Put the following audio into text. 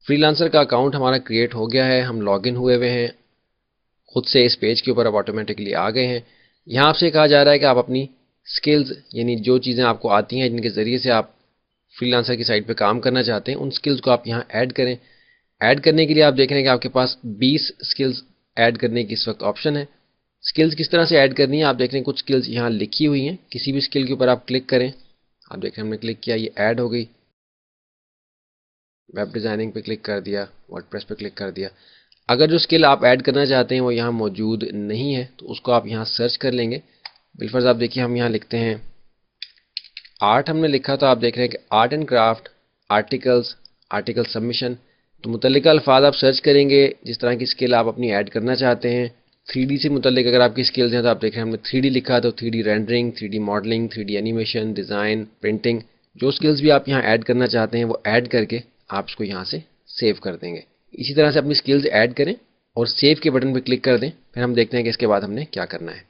Freelancer का account हमारा create हो गया है, हम लॉगिन हुए हुए हैं खुद से इस पेज के ऊपर, अब ऑटोमेटिकली आ गए हैं। यहाँ आपसे कहा जा रहा है कि आप अपनी स्किल्स यानी जो चीज़ें आपको आती हैं जिनके ज़रिए से आप फ्रीलांसर की साइट पे काम करना चाहते हैं उन स्किल्स को आप यहाँ ऐड करें। ऐड करने के लिए आप देख रहे हैं कि आपके पास 20 स्किल्स ऐड करने की इस वक्त ऑप्शन है। स्किल्स किस तरह से ऐड करनी है आप देख रहे हैं, कुछ स्किल्स यहाँ लिखी हुई हैं, किसी भी स्किल के ऊपर आप क्लिक करें। आप देख रहे हैं हमने क्लिक किया, ये ऐड हो गई। वेब डिज़ाइनिंग पे क्लिक कर दिया, वर्डप्रेस पे क्लिक कर दिया। अगर जो स्किल आप ऐड करना चाहते हैं वो यहाँ मौजूद नहीं है तो उसको आप यहाँ सर्च कर लेंगे। बिलफर्ज आप देखिए हम यहाँ लिखते हैं आर्ट, हमने लिखा तो आप देख रहे हैं कि art and craft, articles, article submission. तो मुतल्लिका अल्फाज आप सर्च करेंगे जिस तरह की स्किल आप अपनी ऐड करना चाहते हैं। 3D से मुतल्लिक अगर आपकी स्किल्स हैं तो आप देख रहे हैं हमने 3D लिखा, तो 3D rendering, 3D modelling, 3D animation, design, printing, जो स्किल्स भी आप यहाँ ऐड करना चाहते हैं वो ऐड करके आप इसको यहाँ से सेव कर देंगे। इसी तरह से अपनी स्किल्स ऐड करें और सेव के बटन पर क्लिक कर दें। फिर हम देखते हैं कि इसके बाद हमने क्या करना है।